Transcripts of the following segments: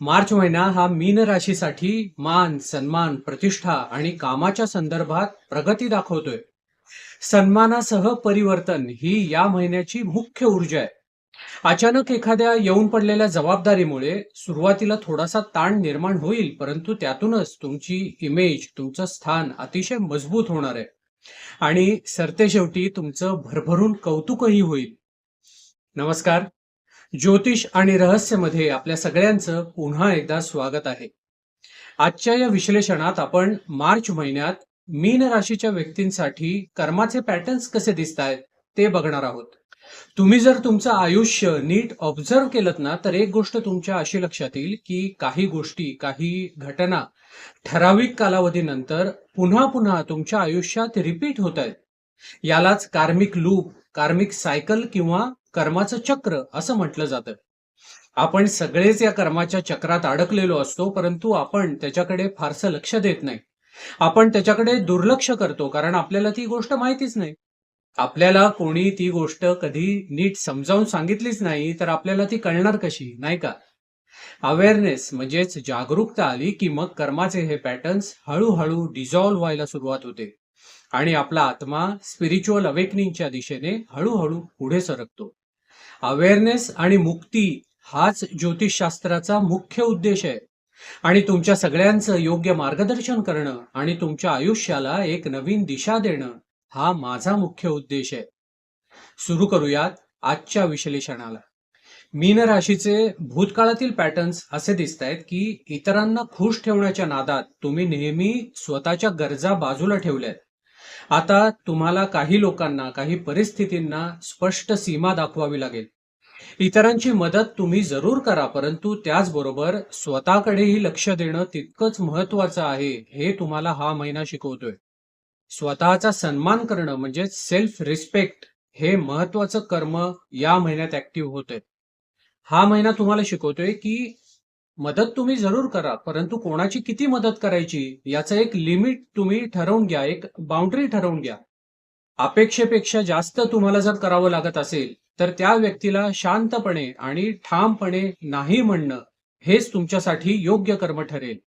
मार्च महिना हा मीन राशीसाठी मान, सन्मान, प्रतिष्ठा आणि कामाच्या संदर्भात प्रगती दाखवतोय. सन्मानासह परिवर्तन ही या महिन्याची मुख्य ऊर्जा आहे. अचानक एखाद्या येऊन पडलेल्या जबाबदारीमुळे सुरुवातीला थोडासा ताण निर्माण होईल, परंतु त्यातूनच तुमची इमेज, तुमचं स्थान अतिशय मजबूत होणार आहे आणि सरतेशेवटी तुमचं भरभरून कौतुकही होईल. नमस्कार. ज्योतिष आणि रहस्यमध्ये आपल्या सगळ्यांचं पुन्हा एकदा स्वागत आहे. आजच्या या विश्लेषणात आपण मार्च महिन्यात मीन राशीच्या व्यक्तींसाठी कर्माचे पॅटर्न्स कसे दिसतायत ते बघणार आहोत. तुम्ही जर तुमचं आयुष्य नीट ऑब्झर्व केलं ना, तर एक गोष्ट तुमच्या अशी लक्षात येईल की काही गोष्टी, काही घटना ठराविक कालावधीनंतर पुन्हा पुन्हा तुमच्या आयुष्यात रिपीट होत आहेत. यालाच कार्मिक लूप, कार्मिक सायकल किंवा कर्माचं चक्र असं म्हटलं जातं. आपण सगळेच या कर्माच्या चक्रात अडकलेलो असतो, परंतु आपण त्याच्याकडे फारसं लक्ष देत नाही. आपण त्याच्याकडे दुर्लक्ष करतो, कारण आपल्याला ती गोष्ट माहितीच नाही. आपल्याला कोणी ती गोष्ट कधी नीट समजावून सांगितलीच नाही, तर आपल्याला ती कळणार कशी, नाही का? अवेअरनेस म्हणजेच जागरूकता आली की मग कर्माचे हे पॅटर्न्स हळूहळू डिझॉल्व्ह व्हायला सुरुवात होते आणि आपला आत्मा स्पिरिच्युअल अवेकनिंगच्या दिशेने हळूहळू पुढे सरकतो. अवेअरनेस आणि मुक्ती हाच ज्योतिषशास्त्राचा मुख्य उद्देश आहे आणि तुमच्या सगळ्यांचं योग्य मार्गदर्शन करणं आणि तुमच्या आयुष्याला एक नवीन दिशा देणं हा माझा मुख्य उद्देश आहे. सुरू करूयात आजच्या विश्लेषणाला. मीन राशीचे भूतकाळातील पॅटर्न्स असे दिसत आहेत की इतरांना खुश ठेवण्याच्या नादात तुम्ही नेहमी स्वतःच्या गरजा बाजूला ठेवल्यात. आता तुम्हाला काही लोकांना, काही परिस्थितींना स्पष्ट सीमा दाखवावी लागेल. इतरांची मदत तुम्ही जरूर करा, परंतु त्याचबरोबर स्वतःकडेही लक्ष देणं तितकंच महत्वाचं आहे, हे तुम्हाला हा महिना शिकवतोय. स्वतःचा सन्मान करणं म्हणजे सेल्फ रिस्पेक्ट हे महत्वाचं कर्म या महिन्यात ऍक्टिव्ह होतंय. हा महिना तुम्हाला शिकवतोय की मदत तुम्ही जरूर करा, परंतु कोणाची किती मदत करायची याचं एक लिमिट तुम्ही ठरवून घ्या, एक बाउंड्री ठरवून घ्या. अपेक्षेपेक्षा जास्त तुम्हाला जर करावं लागत असेल, तर त्या व्यक्तीला शांतपणे आणि ठामपणे नाही म्हणणं हेच तुमच्यासाठी योग्य कर्म ठरेल.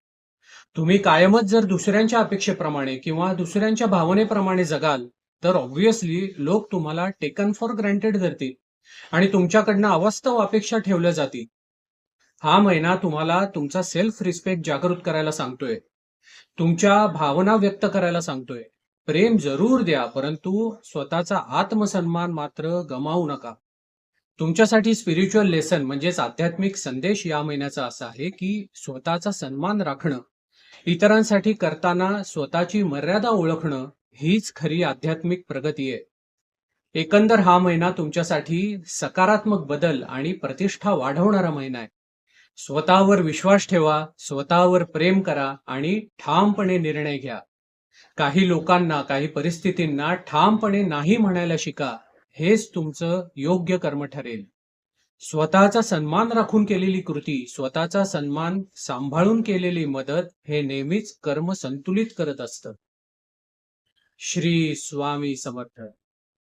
तुम्ही कायमच जर दुसऱ्यांच्या अपेक्षेप्रमाणे किंवा दुसऱ्यांच्या भावनेप्रमाणे जगाल, तर ऑब्व्हियसली लोक तुम्हाला टेकन फॉर ग्रँटेड धरतील आणि तुमच्याकडनं अवास्तव अपेक्षा ठेवल्या जातील. हा महिना तुम्हाला तुमचा सेल्फ रिस्पेक्ट जागृत करायला सांगतोय. तुमच्या भावना व्यक्त करायला सांगतोय. प्रेम जरूर द्या, परंतु स्वतःचा आत्मसन्मान मात्र गमावू नका. तुमच्यासाठी स्पिरिच्युअल लेसन म्हणजेच आध्यात्मिक संदेश या महिन्याचा असा आहे की स्वतःचा सन्मान राखणं, इतरांसाठी करताना स्वतःची मर्यादा ओळखणं हीच खरी आध्यात्मिक प्रगती आहे. एकंदर हा महिना तुमच्यासाठी सकारात्मक बदल आणि प्रतिष्ठा वाढवणारा महिना आहे. स्वतःवर विश्वास ठेवा, स्वतःवर प्रेम करा आणि ठामपणे निर्णय घ्या. काही लोकांना, काही परिस्थितींना ठामपणे नाही म्हणायला शिका. हेच तुमचं योग्य कर्म ठरेल. स्वतःचा सन्मान राखून केलेली कृती, स्वतःचा सन्मान सांभाळून केलेली मदत हे नेहमीच कर्म संतुलित करत असतं. श्री स्वामी समर्थ.